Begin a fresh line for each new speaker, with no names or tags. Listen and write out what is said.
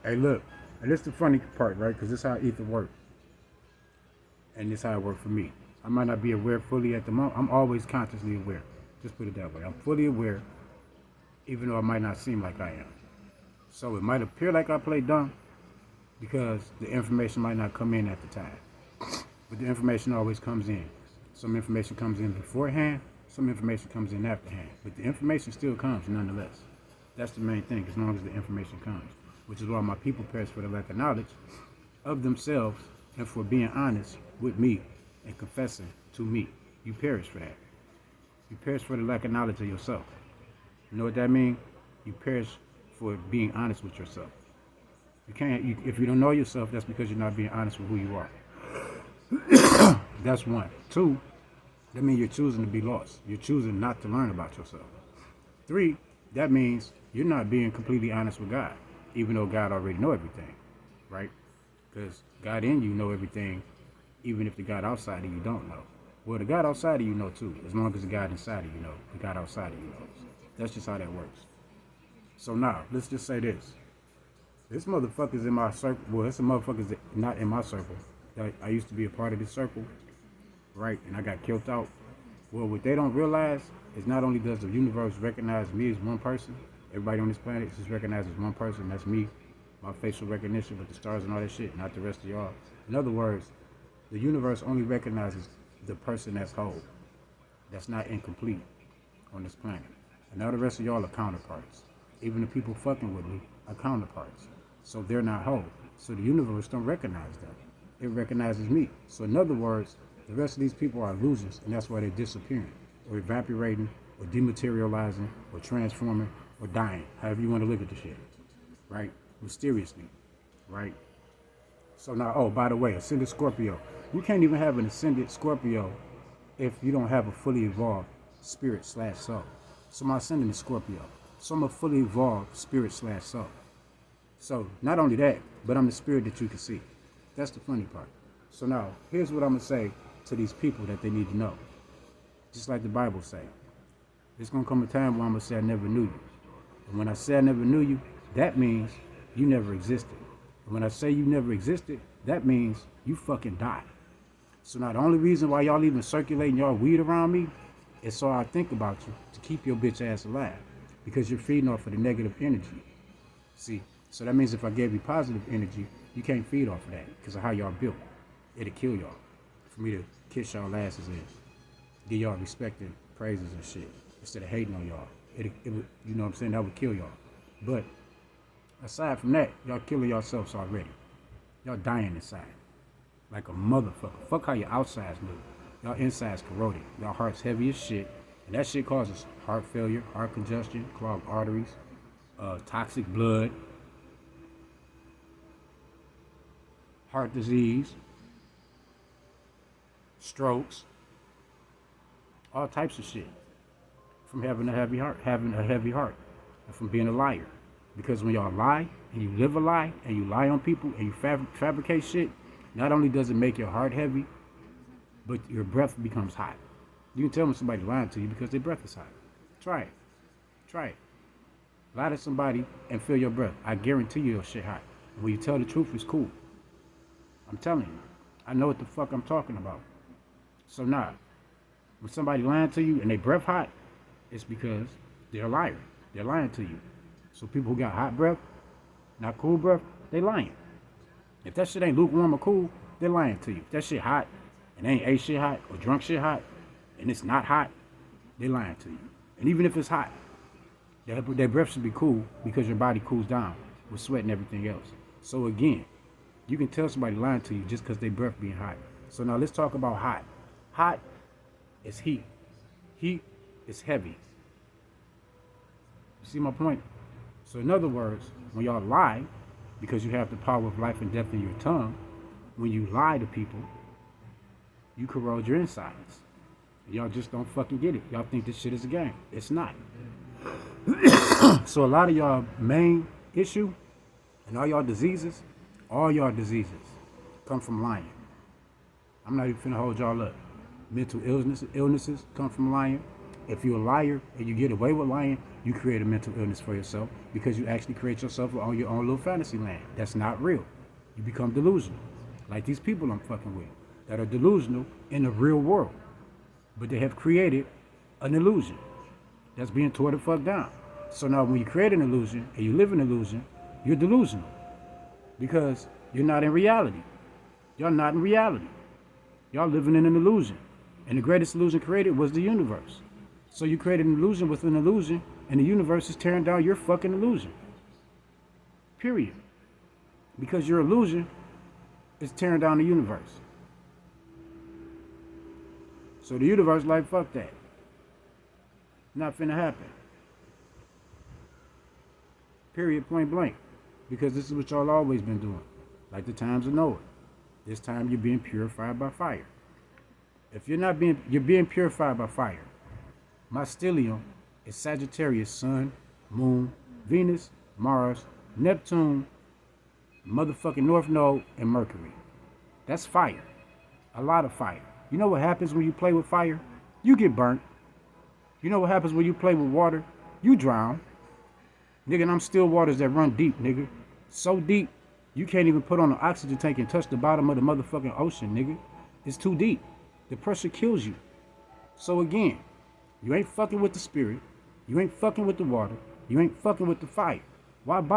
Hey, look, and this is the funny part, right? Because this is how ether works, and this is how it worked for me. I might not be aware fully at the moment. I'm always consciously aware. Just put it that way. I'm fully aware, even though it might not seem like I am. So it might appear like I play dumb because the information might not come in at the time. But the information always comes in. Some information comes in beforehand, some information comes in afterhand. But the information still comes nonetheless. That's the main thing, as long as the information comes. Which is why my people perish for the lack of knowledge of themselves and for being honest with me and confessing to me. You perish for that. You perish for the lack of knowledge of yourself. You know what that means? You perish for being honest with yourself. You can't. If you don't know yourself, that's because you're not being honest with who you are. That's one. Two, that means you're choosing to be lost. You're choosing not to learn about yourself. Three, that means you're not being completely honest with God, even though God already know everything, right? Because God in you know everything, even if the God outside of you don't know. Well, the God outside of you know too, as long as the God inside of you know. The God outside of you knows. That's just how that works. So now, let's just say this. This motherfucker's in my circle. Well, it's a motherfucker's not in my circle. I used to be a part of this circle, right? And I got killed out. Well, what they don't realize is not only does the universe recognize me as one person, everybody on this planet is just recognized as one person. That's me, my facial recognition with the stars and all that shit, not the rest of y'all. In other words, the universe only recognizes the person that's whole, that's not incomplete on this planet. And now the rest of y'all are counterparts. Even the people fucking with me are counterparts. So they're not whole. So the universe don't recognize them. It recognizes me. So in other words, the rest of these people are losers, and that's why they're disappearing, or evaporating, or dematerializing, or transforming, or dying. However you want to look at the shit, right? Mysteriously, right? So now, oh, by the way, ascended Scorpio. You can't even have an ascended Scorpio if you don't have a fully evolved spirit slash soul. So my ascendant is Scorpio. So I'm a fully evolved spirit slash soul. So not only that, but I'm the spirit that you can see. That's the funny part. So now, here's what I'm going to say to these people that they need to know. Just like the Bible say. There's going to come a time where I'm going to say I never knew you. And when I say I never knew you, that means you never existed. And when I say you never existed, that means you fucking died. So now the only reason why y'all even circulating y'all weed around me is so I think about you to keep your bitch ass alive. Because you're feeding off of the negative energy. See? So that means if I gave you positive energy, you can't feed off of that because of how y'all built. It'll kill y'all. For me to kiss y'all asses and give y'all respect and praises and shit instead of hating on y'all. You know what I'm saying? That would kill y'all. But aside from that, y'all killing yourselves already. Y'all dying inside. Like a motherfucker. Fuck how your outsides look. Y'all insides corroded. Y'all heart's heavy as shit. And that shit causes heart failure, heart congestion, clogged arteries, toxic blood, heart disease, strokes, all types of shit from having a heavy heart, and from being a liar. Because when y'all lie and you live a lie and you lie on people and you fabricate shit, not only does it make your heart heavy, but your breath becomes hot. You can tell when somebody's lying to you because their breath is hot. Try it. Try it. Lie to somebody and feel your breath. I guarantee you your shit hot. And when you tell the truth, it's cool. I'm telling you. I know what the fuck I'm talking about. So now, when somebody lying to you and they breath hot, it's because they're a liar. They're lying to you. So people who got hot breath, not cool breath, they lying. If that shit ain't lukewarm or cool, they're lying to you. If that shit hot and they ain't ate shit hot or drunk shit hot and it's not hot, they lying to you. And even if it's hot, their breath should be cool because your body cools down with sweat and everything else. So again, you can tell somebody lying to you just because their breath being hot. So now let's talk about hot. Hot is heat. Heat is heavy. You see my point? So in other words, when y'all lie, because you have the power of life and death in your tongue, when you lie to people, you corrode your insides. Y'all just don't fucking get it. Y'all think this shit is a game. It's not. So a lot of y'all main issue and all y'all diseases come from lying. I'm not even finna hold y'all up. Mental illnesses come from lying. If you're a liar and you get away with lying, you create a mental illness for yourself because you actually create yourself on your own little fantasy land. That's not real. You become delusional. Like these people I'm fucking with that are delusional in the real world. But they have created an illusion that's being tore the fuck down. So now when you create an illusion and you live in an illusion, you're delusional because you're not in reality. Y'all not in reality. Y'all living in an illusion. And the greatest illusion created was the universe. So you created an illusion within an illusion, and the universe is tearing down your fucking illusion. Period. Because your illusion is tearing down the universe. So the universe like, fuck that. Not finna happen. Period, point blank. Because this is what y'all always been doing. Like the times of Noah. This time you're being purified by fire. If you're being purified by fire. My stellium is Sagittarius, Sun, Moon, Venus, Mars, Neptune, motherfucking North Node, and Mercury. That's fire. A lot of fire. You know what happens when you play with fire? You get burnt. You know what happens when you play with water? You drown. Nigga, and I'm still waters that run deep, nigga. So deep, you can't even put on an oxygen tank and touch the bottom of the motherfucking ocean, nigga. It's too deep. The pressure kills you. So again, you ain't fucking with the spirit. You ain't fucking with the water. You ain't fucking with the fire. Why bother?